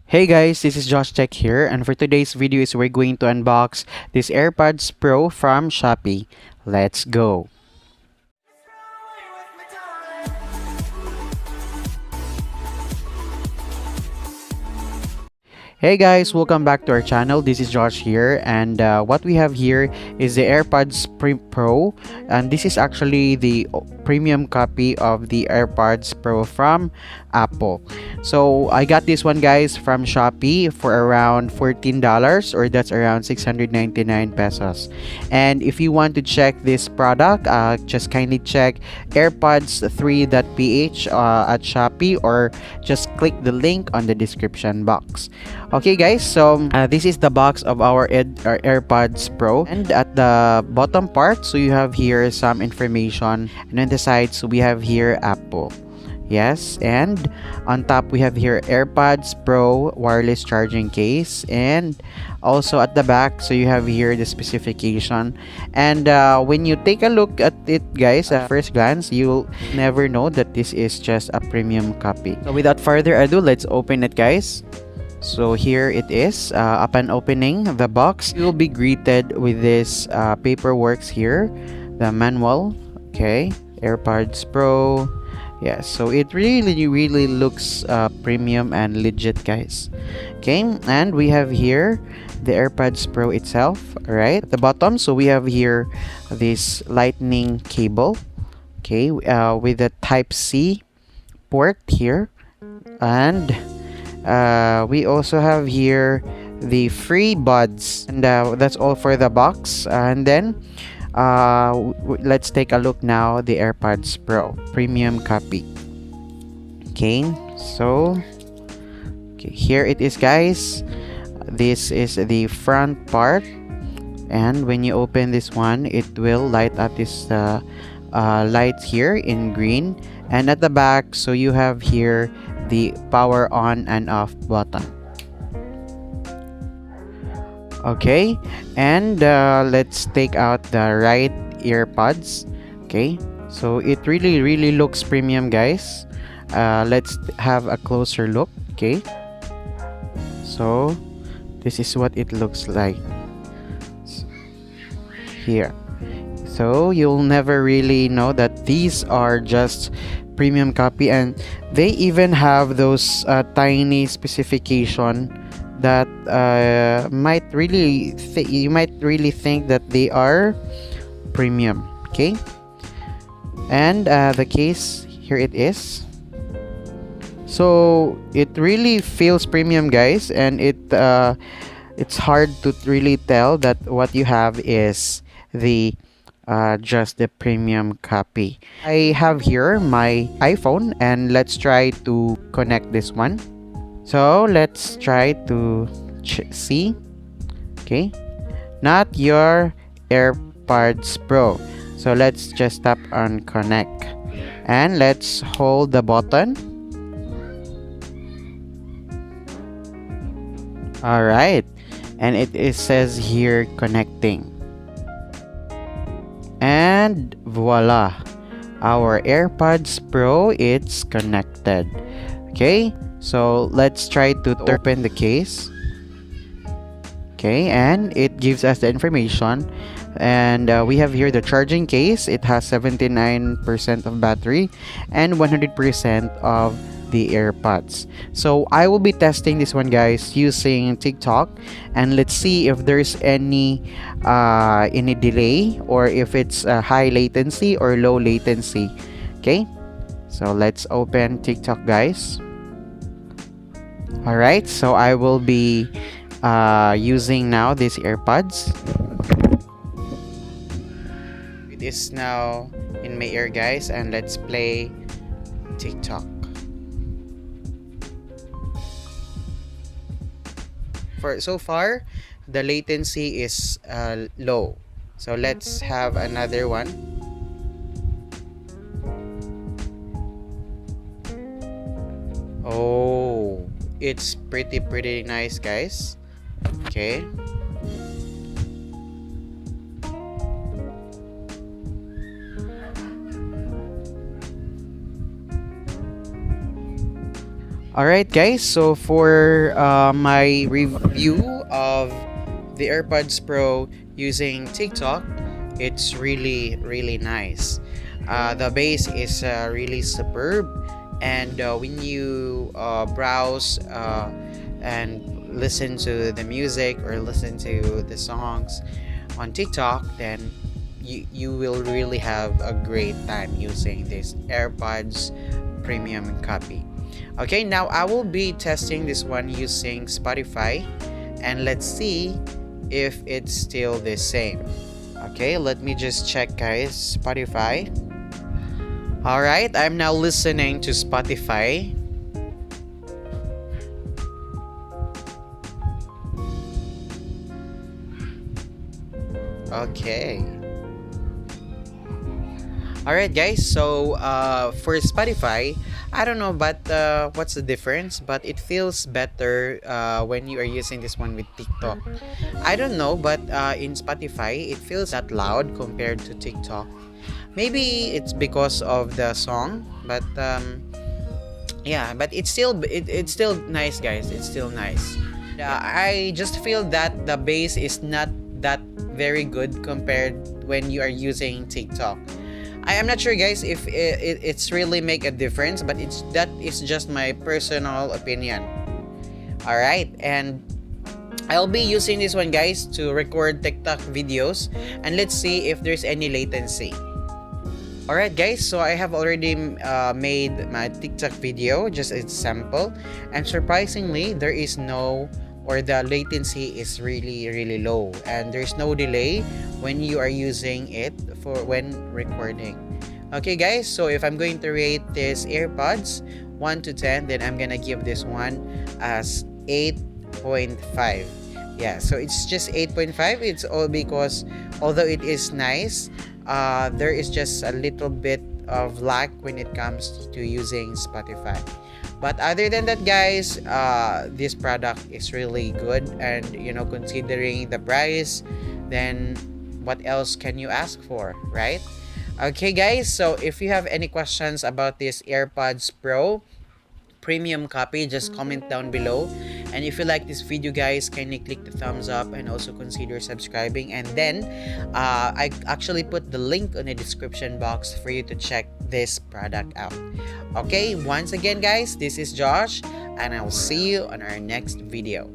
Hey guys, this is Josh Tech here, and for today's video is we're going to unbox this AirPods Pro from Shopee. Let's go! Hey guys, welcome back to our channel. This is Josh here, and what we have here is the AirPods Pro, and this is actually the premium copy of the AirPods Pro from Apple. So I got this one, guys, from Shopee for around $14, or that's around 699 pesos. And if you want to check this product, just kindly check airpods3.ph at Shopee, or just click the link on the description box. Okay guys, so this is the box of our AirPods Pro, and at the bottom part, so you have here some information, and on the sides we have here Apple. Yes, and on top we have here AirPods Pro wireless charging case, and also at the back, so you have here the specification. And when you take a look at it, guys, at first glance, you'll never know that this is just a premium copy. So without further ado, let's open it, guys. So here it is. Upon opening the box, you will be greeted with this paperwork here, the manual. Okay, AirPods Pro. Yeah, so it really looks premium and legit, guys. Okay, and we have here the AirPods Pro itself. Right at the bottom, so we have here this lightning cable. Okay, with the Type C port here, and we also have here the free buds, and that's all for the box. And then let's take a look now the AirPods Pro premium copy. Okay, so here it is, guys. This is the front part, and when you open this one, it will light up this lights here in green. And at the back, so you have here the power on and off button. Okay, and let's take out the right earpods. Okay, so it really looks premium, guys. Let's have a closer look. Okay, so this is what it looks like here. So you'll never really know that these are just premium copy, and they even have those tiny specification that you might really think that they are premium. Okay, and the case, here it is. So it really feels premium, guys, and it's hard to really tell that what you have is the just the premium copy. I have here my iPhone, and let's try to connect this one. So let's try to see. Okay, not your AirPods Pro. So let's just tap on connect, and let's hold the button. All right, and it says here connecting. And voila, our AirPods Pro, it's connected. Okay, so let's try to open the case. Okay, and it gives us the information, and we have here the charging case. It has 79% of battery and 100% of the AirPods. So I will be testing this one, guys, using TikTok, and let's see if there's any delay, or if it's high latency or low latency. Okay, so let's open TikTok, guys. All right, so I will be using now these AirPods. It is now in my ear, guys, and let's play TikTok. So far, the latency is low. So let's have another one. Oh, it's pretty nice, guys. Okay. Alright guys, so for my review of the AirPods Pro using TikTok, it's really nice. The bass is really superb, and when you browse and listen to the music or listen to the songs on TikTok, then you will really have a great time using this AirPods premium copy. Okay, now I will be testing this one using Spotify, and let's see if it's still the same. Okay, let me just check guys, Spotify. Alright, I'm now listening to Spotify. Okay. Alright guys, so for Spotify, I don't know but what's the difference, but it feels better when you are using this one with TikTok. I don't know, but in Spotify, it feels not loud compared to TikTok. Maybe it's because of the song, but yeah, but it's still nice guys, it's still nice. I just feel that the bass is not that very good compared when you are using TikTok. I am not sure guys if it's really make a difference, but that is just my personal opinion. Alright, and I'll be using this one guys to record TikTok videos, and let's see if there's any latency. Alright guys, so I have already made my TikTok video, just a sample, and surprisingly there is no, or the latency is really low, and there's no delay when you are using it for when recording. Okay guys, so if I'm going to rate this AirPods 1 to 10, then I'm gonna give this one as 8.5. Yeah, so it's just 8.5. It's all because although it is nice, there is just a little bit of lag when it comes to using Spotify. But other than that guys, this product is really good, and considering the price, then what else can you ask for, right? Okay guys, so if you have any questions about this AirPods Pro premium copy, just comment down below. And if you like this video guys, kindly click the thumbs up and also consider subscribing. And then I actually put the link on the description box for you to check this product out. Okay, once again guys, this is Josh, and I'll see you on our next video.